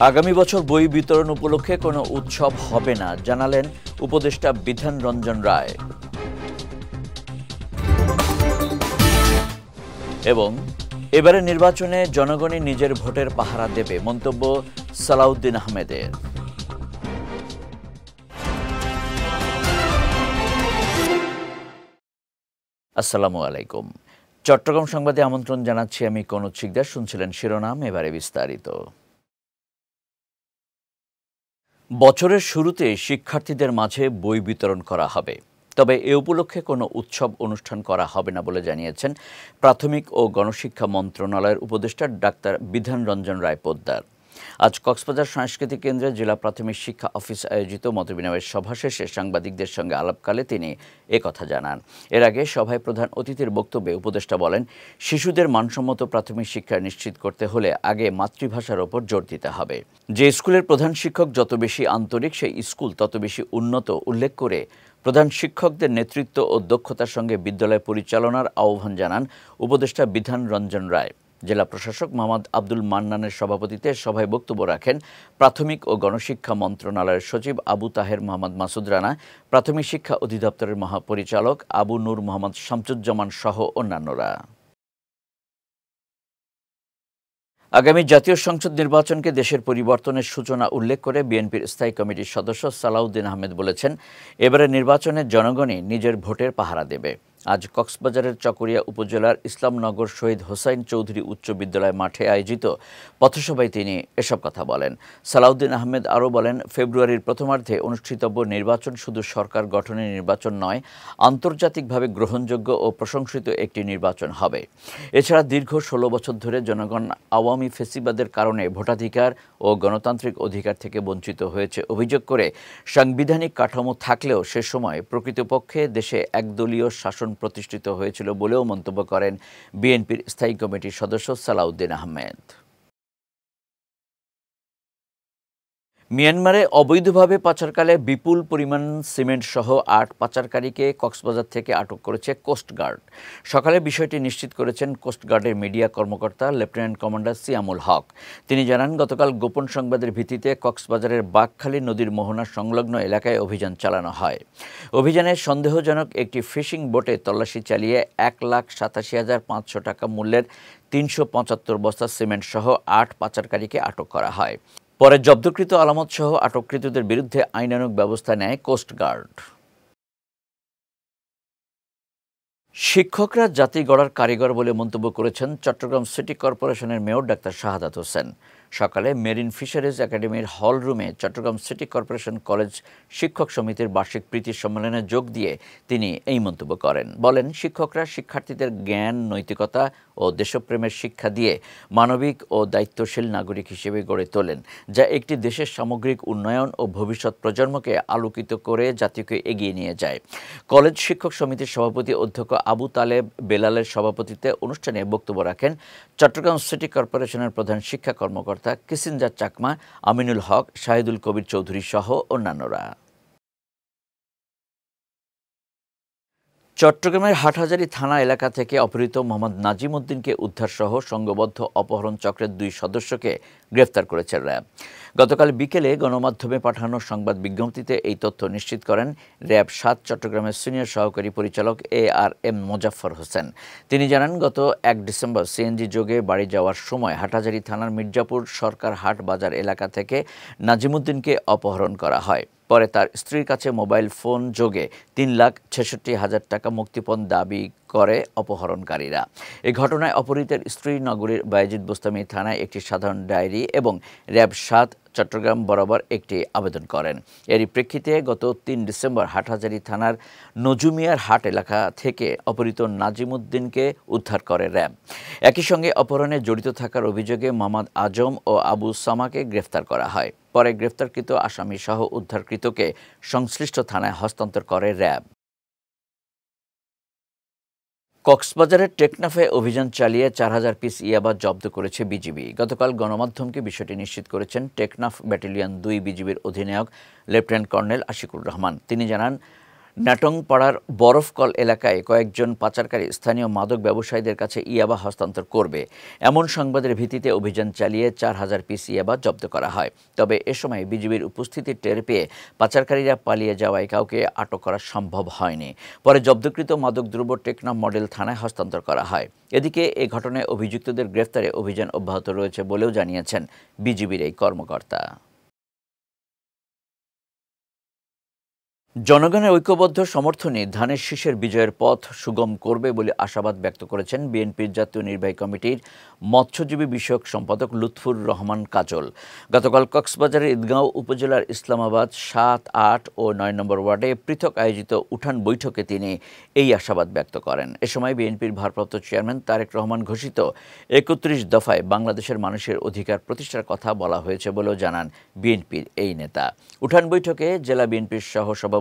আগামী বছর বই বিতরণ উপলক্ষে কোনো উৎসব হবে না, জানালেন উপদেষ্টা বিধান রঞ্জন রায়। এবং এবারে নির্বাচনে জনগণই নিজের ভোটের পাহারা দেবে, মন্তব্য সালাউদ্দিন আহমেদের। আসসালামু আলাইকুম। চট্টগ্রাম সংবাদে আমন্ত্রণ জানাচ্ছি আমি কনক শিকদার। শুনছিলেন শিরোনাম, এবারে বিস্তারিত। বছরের শুরুতে শিক্ষার্থীদের মাঝে বই বিতরণ করা হবে, তবে এ উপলক্ষে কোনো উৎসব অনুষ্ঠান করা হবে না বলে জানিয়েছেন প্রাথমিক ও গণশিক্ষা মন্ত্রণালয়ের উপদেষ্টা ডাক্তার বিধান রঞ্জন রায় পোদ্দার। আজ কক্সবাজার সাংস্কৃতিক কেন্দ্রে জেলা প্রাথমিক শিক্ষা অফিস আয়োজিত মতবিনিময় সভা শেষে সাংবাদিকদের সঙ্গে আলাপকালে তিনি একথা জানান। এর আগে সভায় প্রধান অতিথির বক্তব্যে উপদেষ্টা বলেন, শিশুদের মানসম্মত প্রাথমিক শিক্ষা নিশ্চিত করতে হলে আগে মাতৃভাষার ওপর জোর দিতে হবে। যে স্কুলের প্রধান শিক্ষক যত বেশি আন্তরিক, সেই স্কুল তত বেশি উন্নত উল্লেখ করে প্রধান শিক্ষকদের নেতৃত্ব ও দক্ষতার সঙ্গে বিদ্যালয় পরিচালনার আহ্বান জানান উপদেষ্টা বিধান রঞ্জন রায়। জেলা প্রশাসক মোহাম্মদ আব্দুল মান্নানের সভাপতিত্বে সভায় বক্তব্য রাখেন প্রাথমিক ও গণশিক্ষা মন্ত্রণালয়ের সচিব আবু তাহের মোহাম্মদ মাসুদ রানা, প্রাথমিক শিক্ষা অধিদপ্তরের মহাপরিচালক আবু নূর মোহাম্মদ শামসুজ্জামান সহ অন্যান্যরা। আগামী জাতীয় সংসদ নির্বাচনকে দেশের পরিবর্তনের সূচনা উল্লেখ করে বিএনপির স্থায়ী কমিটির সদস্য সালাউদ্দিন আহমেদ বলেছেন, এবারে নির্বাচনে জনগণই নিজের ভোটের পাহারা দেবে। আজ কক্সবাজারের চকরিয়া উপজেলার ইসলামনগর শহীদ হোসাইন চৌধুরী উচ্চ বিদ্যালয় মাঠে আয়োজিত পথসভায় তিনি এসব কথা বলেন। সালাউদ্দিন আহমেদ আরও বলেন, ফেব্রুয়ারির প্রথমার্ধে অনুষ্ঠিতব্য নির্বাচন শুধু সরকার গঠনের নির্বাচন নয়, আন্তর্জাতিকভাবে গ্রহণযোগ্য ও প্রশংসিত একটি নির্বাচন হবে। এছাড়া দীর্ঘ 16 বছর ধরে জনগণ আওয়ামী ফেসিবাদের কারণে ভোটাধিকার ও গণতান্ত্রিক অধিকার থেকে বঞ্চিত হয়েছে অভিযোগ করে সাংবিধানিক কাঠামো থাকলেও সে সময় প্রকৃতপক্ষে দেশে একদলীয় শাসন প্রতিষ্ঠিত হয়েছিল বলেও মন্তব্য করেন বিএনপির স্থায়ী কমিটির সদস্য সালাউদ্দিন আহমেদ। মিয়ানমারে অবৈধভাবে পাচারকালে বিপুল পরিমাণ সিমেন্ট সহ 8 পাচারকারীকে কক্সবাজার থেকে আটক করেছে কোস্টগার্ড। সকালে বিষয়টি নিশ্চিত করেছেন কোস্টগার্ডের মিডিয়া কর্মকর্তা লেফটেন্যান্ট কমান্ডার সিয়ামুল হক। তিনি জানান, গতকাল গোপন সংবাদের ভিত্তিতে কক্সবাজারের বাঘখালী নদীর মোহনা সংলগ্ন এলাকায় অভিযান চালানো হয়। অভিযানে সন্দেহজনক একটি ফিশিং বোটে তল্লাশি চালিয়ে 1,87,500 টাকা মূল্যের 375 বস্তা সিমেন্ট সহ 8 পাচারকারীকে আটক করা হয়। পরে জব্দকৃত আলামত সহ আটককৃতদের বিরুদ্ধে আইনানুগ ব্যবস্থা নেয় কোস্টগার্ড। শিক্ষকরা জাতি গড়ার কারিগর বলে মন্তব্য করেছেন চট্টগ্রাম সিটি কর্পোরেশনের মেয়র ডাক্তার শাহাদাত হোসেন। সকালে মেরিন ফিশারিজ একাডেমির হল রুমে চট্টগ্রাম সিটি কর্পোরেশন কলেজ শিক্ষক সমিতির বার্ষিক প্রীতি সম্মেলনে যোগ দিয়ে তিনি এই মন্তব্য করেন। বলেন, শিক্ষকরা শিক্ষার্থীদের জ্ঞান, নৈতিকতা ও দেশপ্রেমের শিক্ষা দিয়ে মানবিক ও দায়িত্বশীল নাগরিক হিসেবে গড়ে তোলেন, যা একটি দেশের সামগ্রিক উন্নয়ন ও ভবিষ্যৎ প্রজন্মকে আলোকিত করে জাতিকে এগিয়ে নিয়ে যায়। কলেজ শিক্ষক সমিতির সভাপতি অধ্যক্ষ আবু তালেব বেলালের সভাপতিত্বে অনুষ্ঠানে বক্তব্য রাখেন চট্টগ্রাম সিটি কর্পোরেশনের প্রধান শিক্ষা কর্মকর্তা কিসিঞ্জার চাকমা, আমিনুল হক, শাহিদুল কবির চৌধুরী সহ অন্যান্যরা। চট্টগ্রামের হাটহাজারী থানা এলাকা থেকে অপহৃত মোহাম্মদ নাজিম উদ্দিনকে উদ্ধারসহ সংঘবদ্ধ অপহরণ চক্রের 2 সদস্যকে গ্রেফতার করেছে র্যাব। গতকাল বিকেলে গণমাধ্যমে পাঠানো সংবাদ বিজ্ঞপ্তিতে এই তথ্য নিশ্চিত করেন র্যাব 7 চট্টগ্রামের সিনিয়র সহকারী পরিচালক ARM মোজাফফর হোসেন। তিনি জানান, গত 1 ডিসেম্বর সিএনজি যোগে বাড়ি যাওয়ার সময় হাটহাজারী থানার মির্জাপুর সরকার হাট বাজার এলাকা থেকে নাজিম উদ্দিনকে অপহরণ করা হয়। পরে তার স্ত্রীর কাছে মোবাইল ফোন যোগে 3,66,000 টাকা মুক্তিপণ দাবি করে অপহরণকারীরা। এই ঘটনায় অপহৃতের স্ত্রী নগরীর বায়েজিদ বোস্তামি থানায় একটি সাধারণ ডায়েরি এবং র্যাব 7 চট্টগ্রাম বরাবর একটি আবেদন করেন। এরই প্রেক্ষিতে গত 3 ডিসেম্বর হাটহাজারী থানার নজুমিয়ার হাট এলাকা থেকে অপহৃত নাজিম উদ্দিনকে উদ্ধার করে র্যাব। একই সঙ্গে অপহরণে জড়িত থাকার অভিযোগে মোহাম্মদ আজম ও আবু সামাকে গ্রেফতার করা হয়। পরে গ্রেফতারকৃত আসামি সহ উদ্ধারকৃতকে সংশ্লিষ্ট থানায় হস্তান্তর করে র্যাব। কক্সবাজারের টেকনাফে অভিযান চালিয়ে 4,000 পিস ইয়াবা জব্দ করেছে বিজিবি। গতকাল গণমাধ্যমকে বিষয়টি নিশ্চিত করেছেন টেকনাফ ব্যাটালিয়ন 2 বিজিবির অধিনায়ক লেফটেন্যান্ট কর্নেল আশিকুর রহমান। তিনি জানান, নাটংপাড়ার বরফকল এলাকায় কয়েকজন পাচারকারী স্থানীয় মাদক ব্যবসায়ীদের কাছে ইয়াবা হস্তান্তর করবে এমন সংবাদের ভিত্তিতে অভিযান চালিয়ে ৪,০০০ পিস ইয়াবা জব্দ করা হয়। তবে এ সময় বিজিবির উপস্থিতি টের পেয়ে পাচারকারীরা পালিয়ে যাওয়ায় কাউকে আটক করা সম্ভব হয়নি। পরে জব্দকৃত মাদকদ্রব্য টেকনাফ মডেল থানায় হস্তান্তর করা হয়। এদিকে এ ঘটনায় অভিযুক্তদের গ্রেফতারে অভিযান অব্যাহত রয়েছে বলেও জানিয়েছেন বিজিবির এই কর্মকর্তা। জনগণের ঐক্যবদ্ধ সমর্থনে ধানের শীষের বিজয়ের পথ সুগম করবে বলে আশাবাদ ব্যক্ত করেছেন বিএনপির জাতীয় নির্বাহী কমিটির মৎস্যজীবী বিষয়ক সম্পাদক লুৎফুর রহমান কাজল। গতকাল কক্সবাজারের ঈদগাঁও উপজেলার ইসলামাবাদ ৭, ৮ ও ৯ নম্বর ওয়ার্ডে পৃথক আয়োজিত উঠান বৈঠকে তিনি এই আশাবাদ ব্যক্ত করেন। এ সময় বিএনপির ভারপ্রাপ্ত চেয়ারম্যান তারেক রহমান ঘোষিত ৩১ দফায় বাংলাদেশের মানুষের অধিকার প্রতিষ্ঠার কথা বলা হয়েছে বলেও জানান বিএনপির এই নেতা। উঠান বৈঠকে জেলা বিএনপির সভাপতি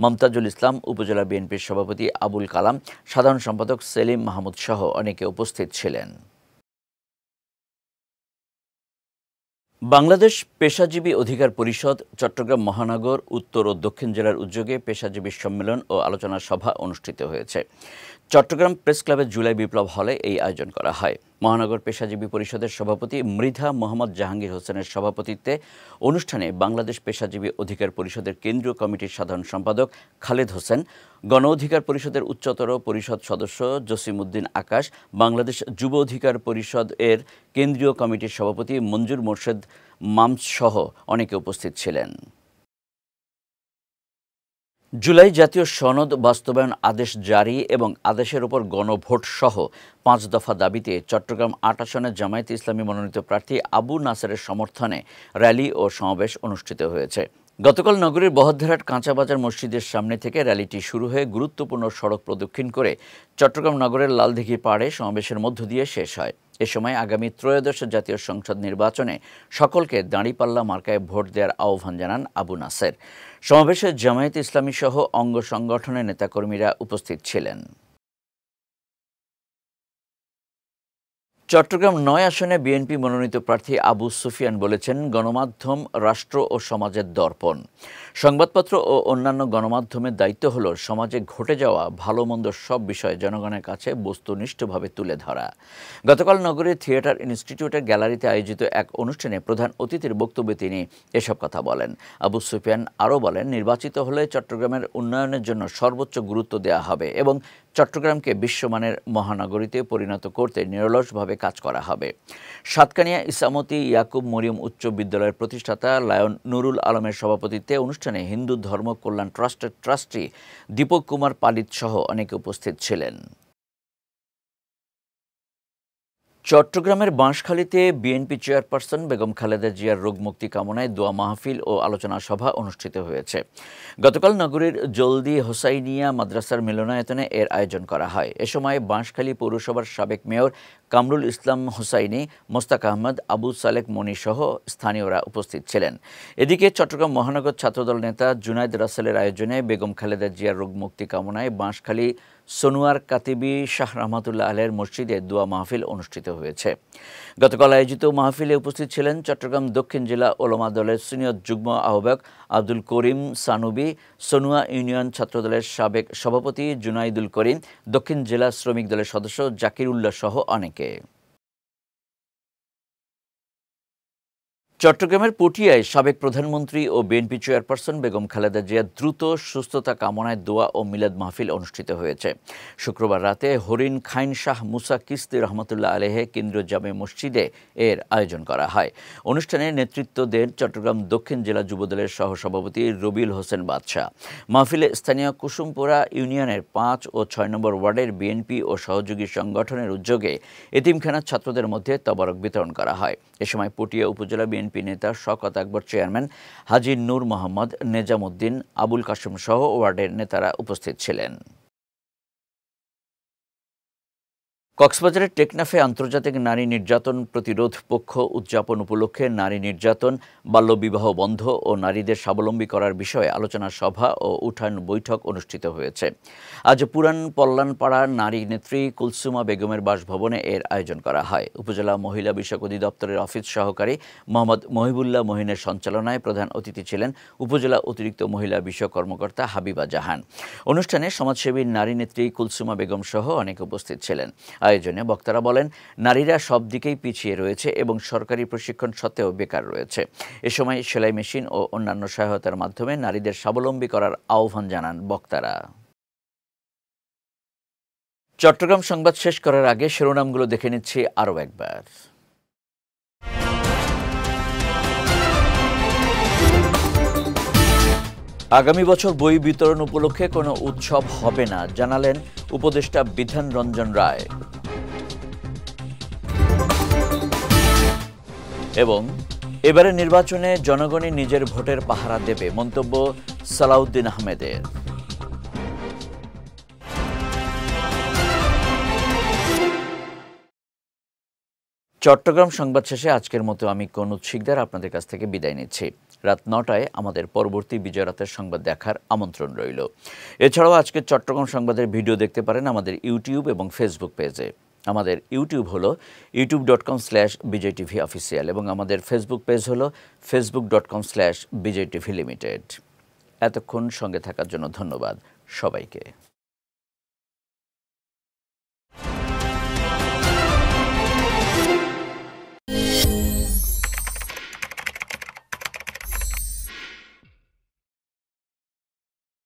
মমতাজুল ইসলাম, উপজেলা বিএনপির সভাপতি আবুল কালাম, সাধারণ সম্পাদক সেলিম মাহমুদ সহ অনেকে উপস্থিত ছিলেন। বাংলাদেশ পেশাজীবী অধিকার পরিষদ চট্টগ্রাম মহানগর, উত্তর ও দক্ষিণ জেলার উদ্যোগে পেশাজীবী সম্মেলন ও আলোচনা সভা অনুষ্ঠিত হয়েছে। চট্টগ্রাম প্রেস ক্লাবের জুলাই বিপ্লব হলে এই আয়োজন করা হয়। মহানগর পেশাজীবী পরিষদের সভাপতি মৃধা মোহাম্মদ জাহাঙ্গীর হোসেনের সভাপতিত্বে অনুষ্ঠানে বাংলাদেশ পেশাজীবী অধিকার পরিষদের কেন্দ্রীয় কমিটির সাধারণ সম্পাদক খালেদ হোসেন, গণ অধিকার পরিষদের উচ্চতর পরিষদ সদস্য জসিমউদ্দিন আকাশ, বাংলাদেশ যুব অধিকার পরিষদ এর কেন্দ্রীয় কমিটির সভাপতি মঞ্জুর মোর্শেদ মামস সহ অনেকে উপস্থিত ছিলেন। জুলাই জাতীয় সনদ বাস্তবায়ন আদেশ জারি এবং আদেশের ওপর গণভোট সহ ৫ দফা দাবিতে চট্টগ্রাম ৮ আসনের জামায়াতে ইসলামী মনোনীত প্রার্থী আবু নাসেরের সমর্থনে র্যালি ও সমাবেশ অনুষ্ঠিত হয়েছে। গতকাল নগরীর বহদ্দারহাট কাঁচাবাজার মসজিদের সামনে থেকে র্যালিটি শুরু হয়ে গুরুত্বপূর্ণ সড়ক প্রদক্ষিণ করে চট্টগ্রাম নগরের লালদিঘি পাড়ে সমাবেশের মধ্য দিয়ে শেষ হয়। এ সময় আগামী ত্রয়োদশ জাতীয় সংসদ নির্বাচনে সকলকে দাঁড়িপাল্লা মার্কায় ভোট দেওয়ার আহ্বান জানান আবু নাসের। সমাবেশে জামায়াতে ইসলামী সহ অঙ্গ সংগঠনের নেতাকর্মীরা উপস্থিত ছিলেন। চট্টগ্রাম ৯ আসনে বিএনপি মনোনীত প্রার্থী আবু সুফিয়ান বলেছেন, গণমাধ্যম রাষ্ট্র ও সমাজের দর্পণ। সংবাদপত্র ও অন্যান্য গণমাধ্যমের দায়িত্ব হলো সমাজে ঘটে যাওয়া ভালো মন্দ সব বিষয় জনগণের কাছে বস্তুনিষ্ঠভাবে তুলে ধরা। গতকাল নগরীর থিয়েটার ইনস্টিটিউটের গ্যালারিতে আয়োজিত এক অনুষ্ঠানে প্রধান অতিথির বক্তব্যে তিনি এসব কথা বলেন। আবু সুফিয়ান আরও বলেন, নির্বাচিত হলে চট্টগ্রামের উন্নয়নের জন্য সর্বোচ্চ গুরুত্ব দেওয়া হবে এবং চট্টগ্রামকে বিশ্বমানের মহানগরীতে পরিণত করতে নিরলসভাবে কাজ করা হবে। সাতকানিয়া ইসামতি ইয়াকুব মরিয়ম উচ্চ বিদ্যালয়ের প্রতিষ্ঠাতা লায়ন নুরুল আলমের সভাপতিত্বে অনুষ্ঠানে হিন্দু ধর্ম কল্যাণ ট্রাস্টের ট্রাস্টি দীপক কুমার পালিত সহ অনেকে উপস্থিত ছিলেন। চট্টগ্রামের বাঁশখালীতে বিএনপি চেয়ারপারসন বেগম খালেদা জিয়ার রোগমুক্তি কামনায় দোয়া মাহফিল ও আলোচনা সভা অনুষ্ঠিত হয়েছে। গতকাল নগরীর জলদি হোসাইনিয়া মাদ্রাসার মিলনায়তনে এর আয়োজন করা হয়। এ সময় বাঁশখালী পৌরসভার সাবেক মেয়র কামরুল ইসলাম হোসাইনি, মোস্তাক আহমদ, আবু সালেক মনি সহ স্থানীয়রা উপস্থিত ছিলেন। এদিকে চট্টগ্রাম মহানগর ছাত্রদল নেতা জুনাইদ রাসেলের আয়োজনে বেগম খালেদা জিয়ার রোগমুক্তি কামনায় বাঁশখালী সোনুয়ার কাতিবি শাহ রহমাতুল্লাহ আলাইহির মসজিদে দোয়া মাহফিল অনুষ্ঠিত হয়েছে। গতকাল আয়োজিত মাহফিলে উপস্থিত ছিলেন চট্টগ্রাম দক্ষিণ জেলা ওলামা দলের সিনিয়র যুগ্ম আহ্বায়ক আব্দুল করিম সানুবি, সোনুয়া ইউনিয়ন ছাত্রদলের সাবেক সভাপতি জুনাইদুল করিম, দক্ষিণ জেলা শ্রমিক দলের সদস্য জাকির উল্লাহ সহ অনেকে। চট্টগ্রামের পটিয়ায় সাবেক প্রধানমন্ত্রী ও বিএনপি চেয়ারপারসন বেগম খালেদা জিয়ার দ্রুত সুস্থতা কামনায় দোয়া ও মিলাদ মাহফিল অনুষ্ঠিত হয়েছে। শুক্রবার রাতে হরিণ খাইন শাহ মুসা কিস্তি রহমতুল্লাহ আলাইহে কেন্দ্রীয় জামে মসজিদে এর আয়োজন করা হয়। অনুষ্ঠানে নেতৃত্ব দেন চট্টগ্রাম দক্ষিণ জেলা যুবদলের সহসভাপতি রবিউল হোসেন বাদশাহ। মাহফিলে স্থানীয় কুসুমপুরা ইউনিয়নের ৫ ও ৬ নম্বর ওয়ার্ডের বিএনপি ও সহযোগী সংগঠনের উদ্যোগে এতিমখানার ছাত্রদের মধ্যে তবারক বিতরণ করা হয়। এ সময় পটিয়া উপজেলা বিএনপি নেতা শওকত আকবর, চেয়ারম্যান হাজী নূর মোহাম্মদ, নেজামউদ্দিন, আবুল কাশেম সহ ওয়ার্ডের নেতারা উপস্থিত ছিলেন। কক্সবাজারের টেকনাফে আন্তর্জাতিক নারী নির্যাতন প্রতিরোধ পক্ষ উদযাপন উপলক্ষে নারী নির্যাতন, বাল্যবিবাহ বন্ধ ও নারীদের স্বাবলম্বী করার বিষয়ে আলোচনা সভা ও উঠান বৈঠক অনুষ্ঠিত হয়েছে। আজ পুরান পল্লানপাড়ার নারী নেত্রী কুলসুমা বেগমের বাসভবনে এর আয়োজন করা হয়। উপজেলা মহিলা বিষয়ক অধিদপ্তরের অফিস সহকারী মোহাম্মদ মহিবুল্লাহ মহিনের সঞ্চালনায় প্রধান অতিথি ছিলেন উপজেলা অতিরিক্ত মহিলা বিষয়ক কর্মকর্তা হাবিবা জাহান। অনুষ্ঠানে সমাজসেবী নারী নেত্রী কুলসুমা বেগম সহ অনেকে উপস্থিত ছিলেন। আয়োজনে বক্তারা বলেন, নারীরা সব দিকেই পিছিয়ে রয়েছে এবং সরকারি প্রশিক্ষণ সত্ত্বেও বেকার রয়েছে। এ সময় সেলাই মেশিন ও অন্যান্য সহায়তার মাধ্যমে নারীদের স্বাবলম্বী করার আহ্বান জানান বক্তারা। চট্টগ্রাম সংবাদ শেষ করার আগে শিরোনামগুলো দেখে নিচ্ছি আরও একবার। আগামী বছর বই বিতরণ উপলক্ষে কোনো উৎসব হবে না, জানালেন উপদেষ্টা বিধান রঞ্জন রায়। এবং এবারের নির্বাচনে জনগণই নিজের ভোটের পাহারা দেবে, মন্তব্য সালাউদ্দিন আহমেদের। চট্টগ্রাম সংবাদ শেষে আজকের মতো আমি কনুদ শিকদার আপনাদের কাছ থেকে বিদায় নিচ্ছি। রাত ৯টায় আমাদের পরবর্তী বিজয় রাতের সংবাদ দেখার আমন্ত্রণ রইল। এছাড়াও আজকের চট্টগ্রাম সংবাদের ভিডিও দেখতে পারেন আমাদের ইউটিউব এবং ফেসবুক পেজে। আমাদের ইউটিউব হলো youtube.com/BJTVOfficial এবং আমাদের ফেসবুক পেজ হলো facebook.com/BJTVLimited। এতক্ষণ সঙ্গে থাকার জন্য ধন্যবাদ সবাইকে।